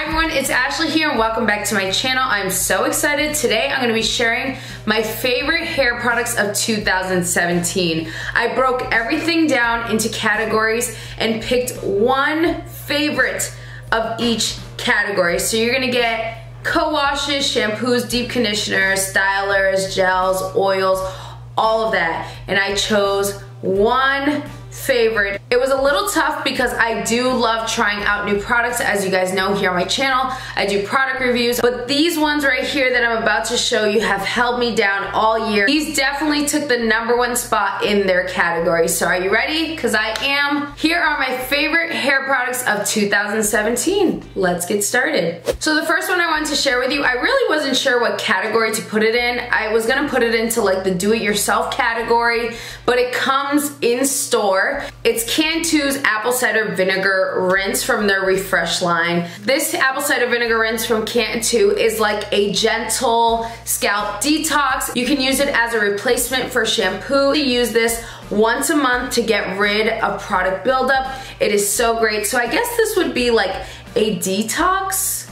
everyone, it's Ashley here and welcome back to my channel. I'm so excited. Today I'm going to be sharing my favorite hair products of 2017. I broke everything down into categories and picked one favorite of each category. So you're going to get co-washes, shampoos, deep conditioners, stylers, gels, oils, all of that. And I chose one favorite. It was a little tough because I do love trying out new products. As you guys know here on my channel, I do product reviews, but these ones right here that I'm about to show you have held me down all year. These definitely took the #1 spot in their category. So are you ready? Because I am. Here are my favorite hair products of 2017. Let's get started. So the first one I wanted to share with you, I really wasn't sure what category to put it in. I was gonna put it into like the do-it-yourself category, but it comes in store. It's Cantu's apple cider vinegar rinse from their Refresh line. This apple cider vinegar rinse from Cantu is like a gentle scalp detox. You can use it as a replacement for shampoo. You use this once a month to get rid of product buildup. It is so great. So I guess this would be like a detox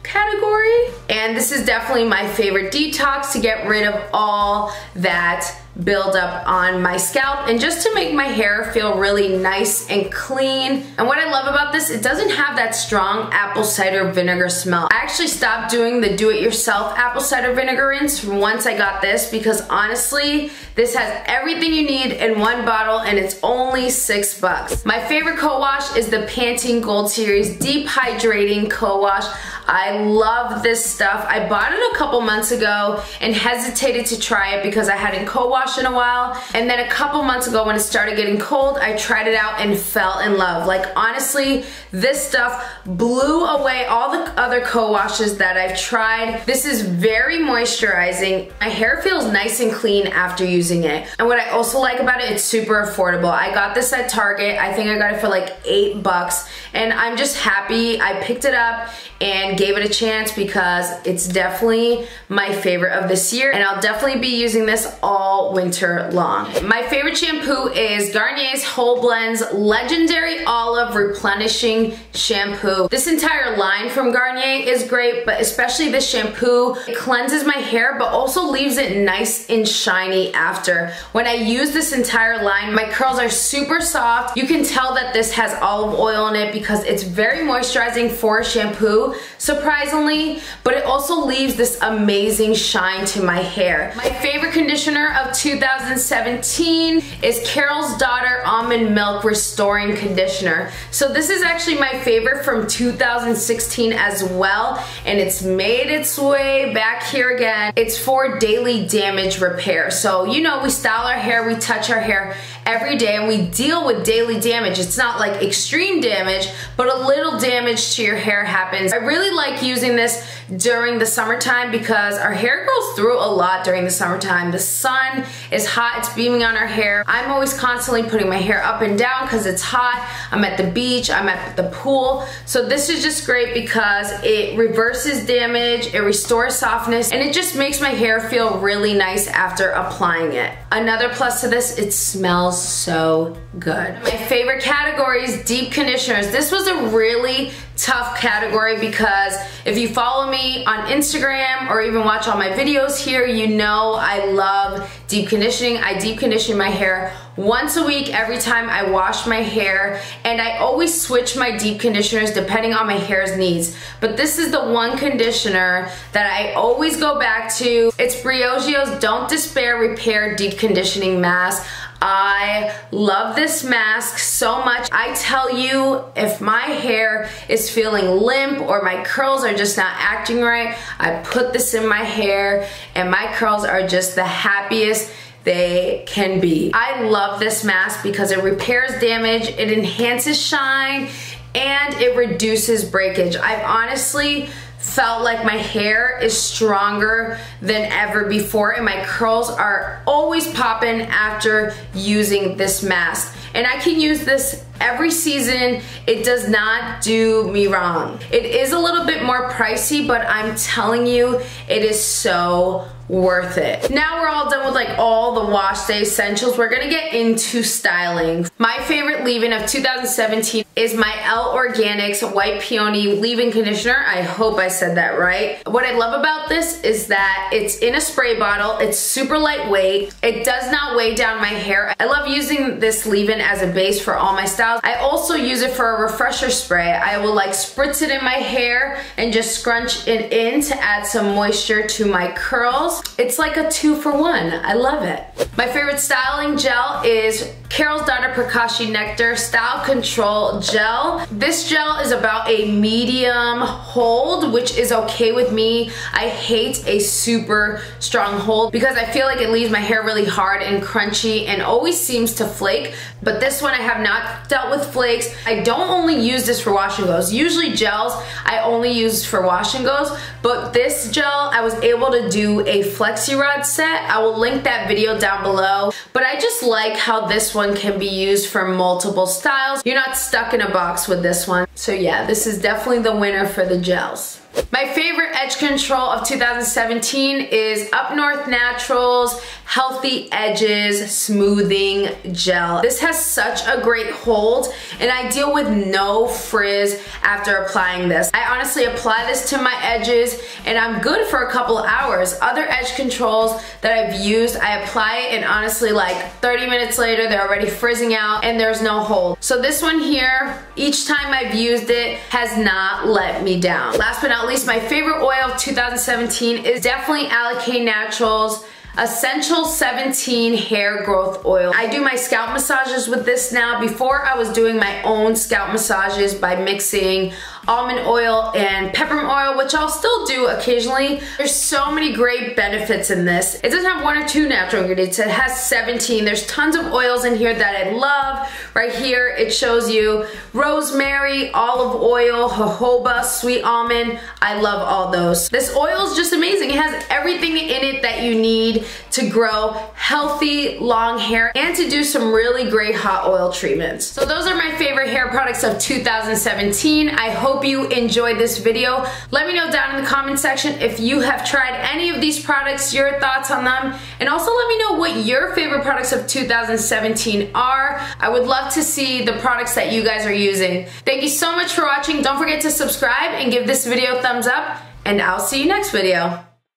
category. And this is definitely my favorite detox to get rid of all that build up on my scalp and just to make my hair feel really nice and clean. And what I love about this, it doesn't have that strong apple cider vinegar smell. I actually stopped doing the do-it-yourself apple cider vinegar rinse once I got this because honestly, this has everything you need in one bottle and it's only $6. My favorite co-wash is the Pantene Gold Series Deep Hydrating Co-Wash. I love this stuff. I bought it a couple months ago and hesitated to try it because I hadn't co-washed in a while. And then a couple months ago when it started getting cold, I tried it out and fell in love. Like honestly, this stuff blew away all the other co-washes that I've tried. This is very moisturizing. My hair feels nice and clean after using it. And what I also like about it, it's super affordable. I got this at Target. I think I got it for like $8 and I'm just happy I picked it up and gave it a chance because it's definitely my favorite of this year and I'll definitely be using this all winter long. My favorite shampoo is Garnier's Whole Blends Legendary Olive Replenishing Shampoo. This entire line from Garnier is great, but especially this shampoo, it cleanses my hair but also leaves it nice and shiny after. When I use this entire line, my curls are super soft. You can tell that this has olive oil in it because it's very moisturizing for a shampoo, surprisingly, but it also leaves this amazing shine to my hair. My favorite conditioner of 2017 is Carol's Daughter Almond Milk Restoring Conditioner. So this is actually my favorite from 2016 as well, and it's made its way back here again. It's for daily damage repair. So you know, we style our hair, we touch our hair every day, and we deal with daily damage. It's not like extreme damage, but a little damage to your hair happens. I really like using this during the summertime because our hair goes through a lot during the summertime. The sun is hot, it's beaming on our hair. I'm always constantly putting my hair up and down because it's hot. I'm at the beach, I'm at the pool. So this is just great because it reverses damage, it restores softness, and it just makes my hair feel really nice after applying it. Another plus to this, it smells so good. My favorite category is deep conditioners. This was a really tough category because if you follow me on Instagram or even watch all my videos here, you know I love deep conditioning. I deep condition my hair once a week every time I wash my hair, and I always switch my deep conditioners depending on my hair's needs. But this is the one conditioner that I always go back to. It's Briogeo's Don't Despair Repair Deep Conditioning Mask. I love this mask so much. I tell you, if my hair is feeling limp or my curls are just not acting right, I put this in my hair and my curls are just the happiest they can be. I love this mask because it repairs damage, it enhances shine, and it reduces breakage. I've honestly felt like my hair is stronger than ever before and my curls are always popping after using this mask. And I can use this every season. It does not do me wrong. It is a little bit more pricey, but I'm telling you, it is so worth it. Now we're all done with like all the wash day essentials. We're gonna get into styling. My favorite leave-in of 2017 is my Mielle Organics White Peony leave-in conditioner. I hope I said that right. What I love about this is that it's in a spray bottle. It's super lightweight. It does not weigh down my hair. I love using this leave-in as a base for all my styles. I also use it for a refresher spray. I will like spritz it in my hair and just scrunch it in to add some moisture to my curls. It's like a 2-for-1. I love it. My favorite styling gel is Carol's Daughter Pracaxi Nectar Style Control Gel. This gel is about a medium hold, which is okay with me. I hate a super strong hold because I feel like it leaves my hair really hard and crunchy and always seems to flake. But this one I have not dealt with flakes. I don't only use this for wash and goes. Usually gels I only use for wash and goes, but this gel I was able to do a Flexi Rod Set. I will link that video down below. But I just like how this one can be used for multiple styles. You're not stuck in a box with this one. So yeah, this is definitely the winner for the gels. My favorite edge control of 2017 is Up North Naturals Healthy Edges Smoothing Gel. This has such a great hold and I deal with no frizz after applying this. I honestly apply this to my edges and I'm good for a couple hours. Other edge controls that I've used, I apply it and honestly like 30 minutes later they're already frizzing out and there's no hold. So this one here, each time I've used it, has not let me down. Last but not least, my favorite oil of 2017 is definitely Alikay Naturals Essential 17 Hair Growth Oil. I do my scalp massages with this now. Before I was doing my own scalp massages by mixing almond oil and peppermint oil, which I'll still do occasionally. There's so many great benefits in this. It doesn't have 1 or 2 natural ingredients, it has 17. There's tons of oils in here that I love. Right here it shows you rosemary, olive oil, jojoba, sweet almond. I love all those. This oil is just amazing. It has everything in it that you need to grow healthy long hair and to do some really great hot oil treatments. So those are my favorite hair products of 2017. I hope you enjoyed this video. Let me know down in the comment section if you have tried any of these products, your thoughts on them, and also let me know what your favorite products of 2017 are. I would love to see the products that you guys are using. Thank you so much for watching. Don't forget to subscribe and give this video a thumbs up, and I'll see you next video.